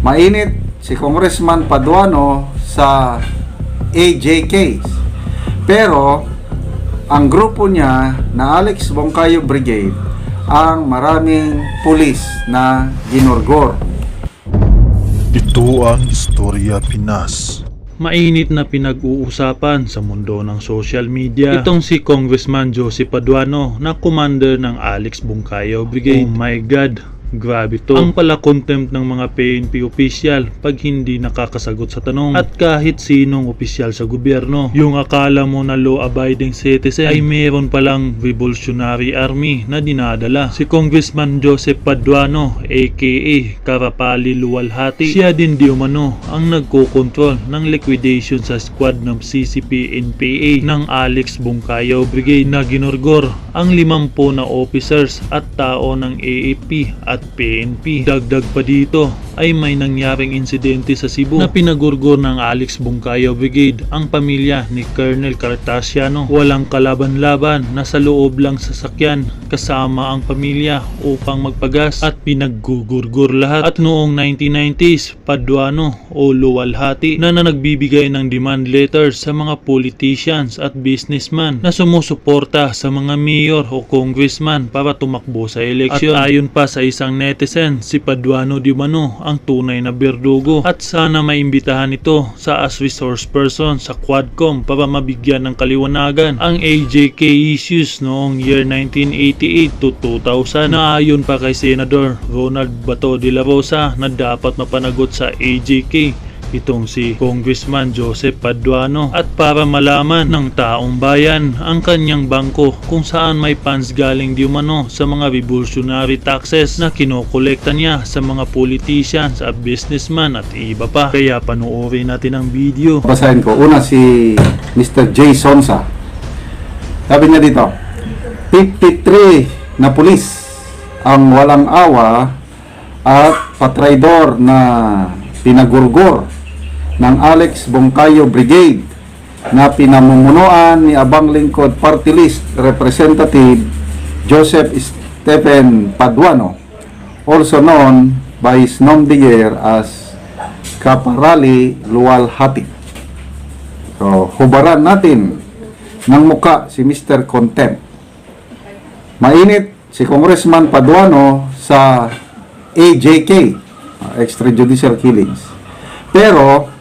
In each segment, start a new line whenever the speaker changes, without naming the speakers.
Mainit si Congressman Paduano sa AJ case. Pero ang grupo niya na Alex Bongcayo Brigade ang maraming pulis na ginorgor.
Ito ang Istorya Pinas.
Mainit na pinag-uusapan sa mundo ng social media itong si Congressman Joseph Paduano na commander ng Alex Bongcayo Brigade. Oh my God, grabe to. Ang pala contempt ng mga PNP official pag hindi nakakasagot sa tanong at kahit sinong opisyal sa gobyerno. Yung akala mo na law-abiding citizen ay meron palang revolutionary army na dinadala. Si Congressman Joseph Paduano aka Karapali Luwalhati, siya din di umano ang nagkokontrol ng liquidation sa squad ng CCP-NPA ng Alex Bongcayo Brigade na ginorgor ang 50 na officers at tao ng AFP at PNP. Dagdag pa dito ay may nangyaring insidente sa Cebu na pinagurgor ng Alex Bongcayo Brigade ang pamilya ni Colonel Cartasiano. Walang kalaban-laban, nasa loob lang sasakyan kasama ang pamilya upang magpagas at pinaggugurgor lahat. At noong 1990s, Paduano o Luwalhati na nagbibigay ng demand letters sa mga politicians at businessman na sumusuporta sa mga mayor o congressman para tumakbo sa eleksyon. At ayon pa sa isang netizen, si Paduano di umano ang tunay na berdugo at sana maimbitahan ito sa as resource person sa Quadcom para mabigyan ng kaliwanagan ang AJK issues noong year 1988 to 2000 na ayon pa kay Senador Ronald Bato de la Rosa na dapat mapanagot sa AJK itong si Congressman Joseph Paduano at para malaman ng taong bayan ang kanyang bangko kung saan may funds galing di umano sa mga revolutionary taxes na kinokolekta niya sa mga politicians at businessman at iba pa. Kaya panoorin natin ang video.
Basahin ko. Una si Mr. J. Sonsa. Sabi niya dito, 53 na pulis ang walang awa at patraidor na pinagurgor ng Alex Bongcayo Brigade na pinamumunuan ni Abang Lingkod Party List Representative Joseph Stephen Paduano, also known by his nom de guerre as Kaparali Luwalhati. So, hubaran natin ng muka si Mr. Contempt. Mainit si Congressman Paduano sa AJK, extrajudicial killings. Pero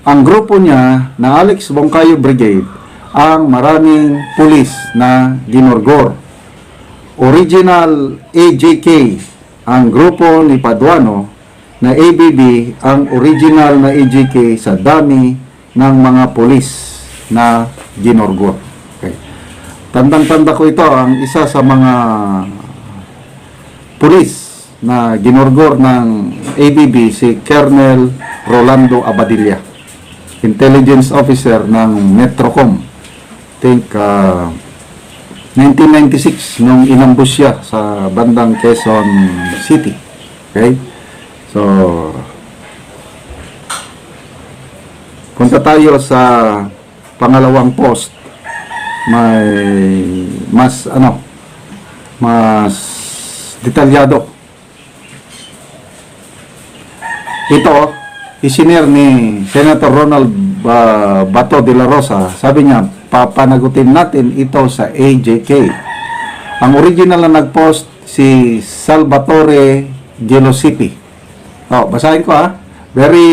ang grupo niya na Alex Bongcayo Brigade ang maraming pulis na ginorgor. Original AJK ang grupo ni Paduano, na ABB ang original na AJK sa dami ng mga pulis na ginorgor. Okay. Tandang-tanda ko ito, ang isa sa mga pulis na ginorgor ng ABB si Colonel Rolando Abadilla, intelligence officer ng Metrocom. I think 1996 nung inambush siya sa bandang Quezon City. Okay? So punta tayo sa pangalawang post. May mas detalyado. Ito isinir ni Senator Ronald Bato de la Rosa. Sabi niya, papanagutin natin ito sa AJK. Ang original na nagpost si Salvatore Gelosipi. Basahin ko very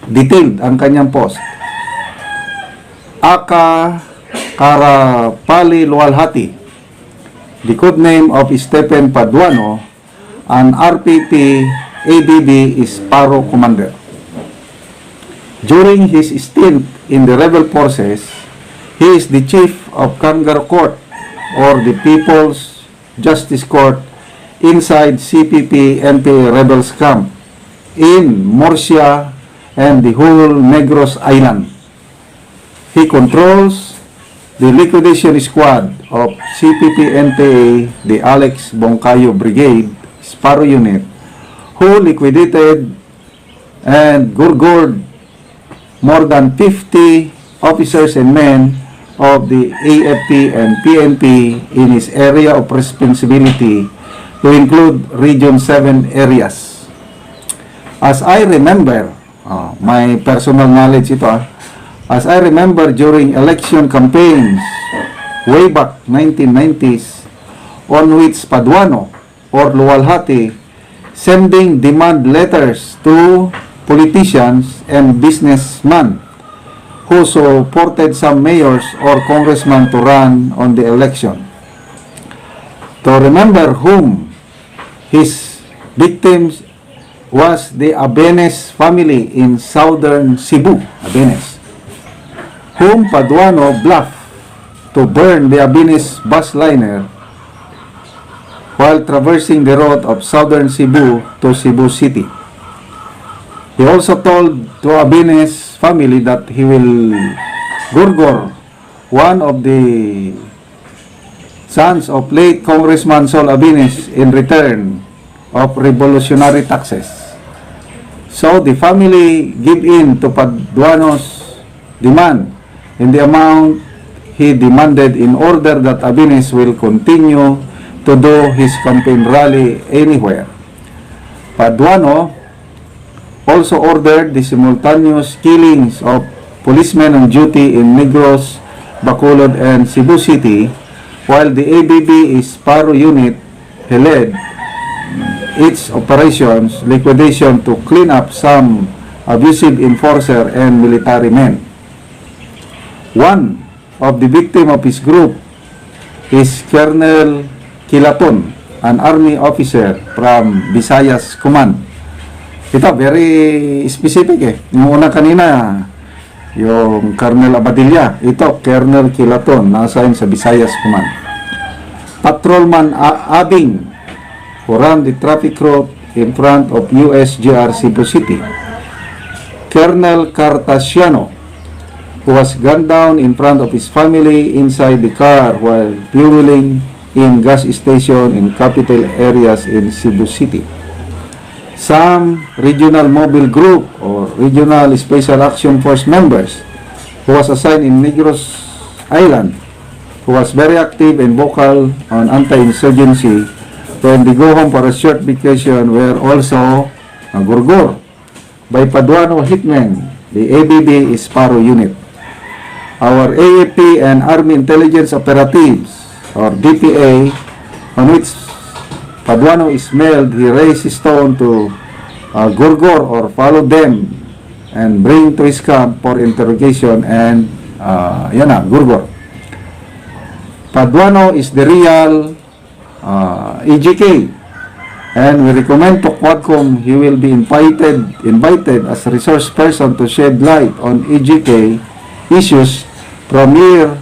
detailed ang kanyang post. Aka Karapali Luwalhati, the code name of Stephen Paduano, an RPP ABB is Paro Commander. During his stint in the rebel forces, he is the chief of Kangaroo Court or the People's Justice Court inside CPP-NPA rebels camp in Murcia and the whole Negros Island. He controls the liquidation squad of CPP-NPA, the Alex Bongcayo Brigade, Sparrow Unit, who liquidated and gurgored more than 50 officers and men of the AFP and PNP in his area of responsibility to include Region 7 areas. As I remember, my personal knowledge ito as I remember during election campaigns way back 1990s, on which Paduano or Luwalhati sending demand letters to politicians and businessmen who supported some mayors or congressmen to run on the election. To remember whom his victims was the Abenes family in southern Cebu, Abenes, whom Paduano bluffed to burn the Abenes bus liner while traversing the road of southern Cebu to Cebu City. He also told to Abenes family that he will gurgor one of the sons of late Congressman Sol Abenes in return of revolutionary taxes. So the family give in to Paduano's demand in the amount he demanded in order that Abenes will continue to do his campaign rally anywhere. Paduano also ordered the simultaneous killings of policemen on duty in Negros, Bacolod, and Cebu City, while the ABB Paro unit led its operations liquidation to clean up some abusive enforcer and military men. One of the victim of his group is Colonel Kilaton, an army officer from Visayas Command. Ito, very specific Yung una kanina, yung Colonel Abadilla. Ito, Colonel Kilaton, na-assign sa Visayas Command. Patrolman Abing, who ran the traffic route in front of USGR Cebu City. Colonel Cartasiano, who was gunned down in front of his family inside the car while fueling in gas station in capital areas in Cebu City. Some regional mobile group or regional special action force members who was assigned in Negros Island, who was very active and vocal on anti-insurgency when they go home for a short vacation, were also gurgur by Paduano hitmen, the ABB Paro unit. Our AFP and Army Intelligence Operatives, or DPA, on which Paduano is mailed, he raised stone to gurgur or follow them and bring to his camp for interrogation and gurgur. Paduano is the real EGK, and we recommend to Quadcom he will be invited as a resource person to shed light on EGK issues from year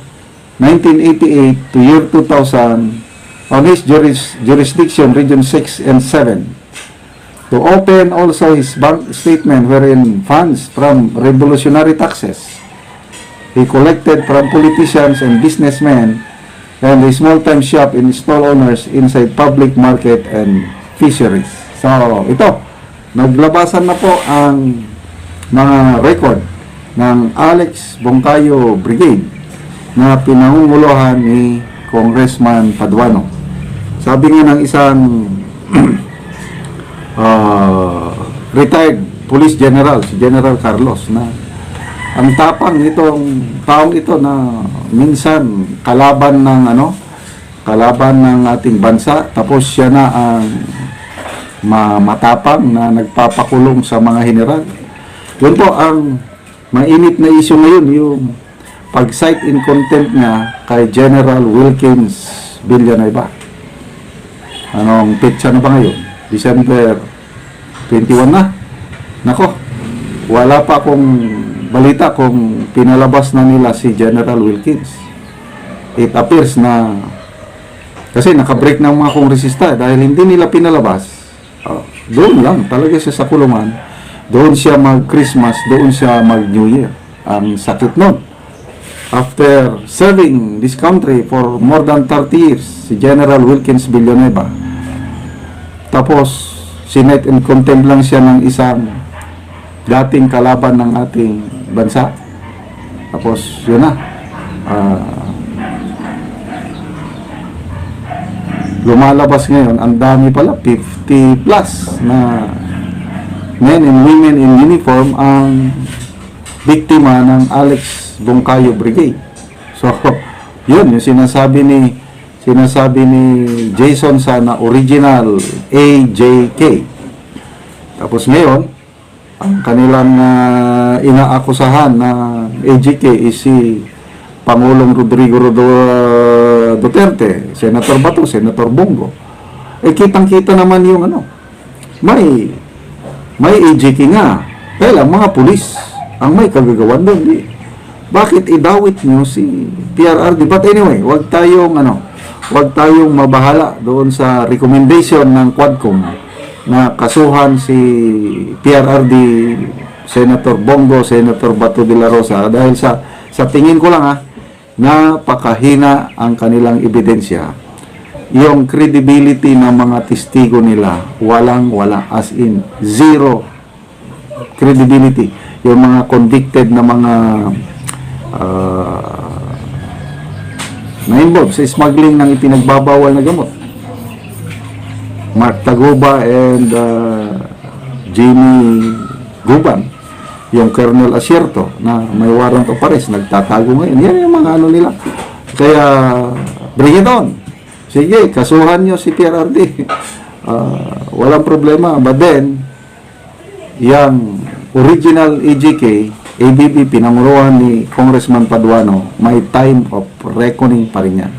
1988 to year 2000 on his jurisdiction, Region 6 and 7. To open also his bank statement wherein funds from revolutionary taxes he collected from politicians and businessmen and a small-time shop in stall owners inside public market and fisheries. So, ito, naglabasan na po ang mga record ng Alex Bongcayo Brigade na pinangunguluhan ni Congressman Paduano. Sabi nga ng isang retired police general, si General Carlos, na ang tapang nitong taong ito na minsan kalaban ng ating bansa, tapos siya na ang matapang na nagpapakulong sa mga general. Yun po ang mainit na issue ngayon, yung pag-cite in contempt niya kay General Wilkins Villanueva. Anong petsa na ba ngayon? December 21 na. Nako, wala pa akong balita kung pinalabas na nila si General Wilkins. It appears na kasi nakabreak ng mga kongresista dahil hindi nila pinalabas. Doon lang talaga siya sa kulungan. Doon siya mag-Christmas, doon siya mag-New Year. Ang sakit nun. After serving this country for more than 30 years, si General Wilkins Villanueva, tapos sinite in contempt lang siya ng isang dating kalaban ng ating bansa. Tapos yun na. Lumalabas ngayon, ang dami pala, 50 plus na men and women in uniform ang biktima ng Alex Bongkayo Brigade. So, yun yung sinasabi ni Jason sa original AJK. Tapos ngayon, ang kanilang inaakusahan na AJK is si Pangulong Rodrigo Duterte, Senator Bato, Senator Bongo. Kitang-kita naman yung may AJK nga. Kaya lang, mga pulis ang may kagagawan doon. Bakit idawit nyo si PRRD? But anyway, wag tayong mabahala doon sa recommendation ng Quadcom na kasuhan si PRRD, Senator Bongo, Senator Bato de la Rosa dahil sa tingin ko lang napakahina ang kanilang ebidensya. Yung credibility ng mga testigo nila, walang-wala, as in zero credibility. Yung mga convicted na mga na-involve sa smuggling ng ipinagbabawal na gamot. Mark Taguba and Jimmy Guban, yung Colonel Asierto na may warrant of arrest, nagtatago ngayon. Yan yung mga nila. Kaya, bring it on. Sige, kasuhan nyo si PRRD. Walang problema. But then, yung original AJK, ABB, pinanguruan ni Congressman Paduano, may time of reckoning pa rin yan.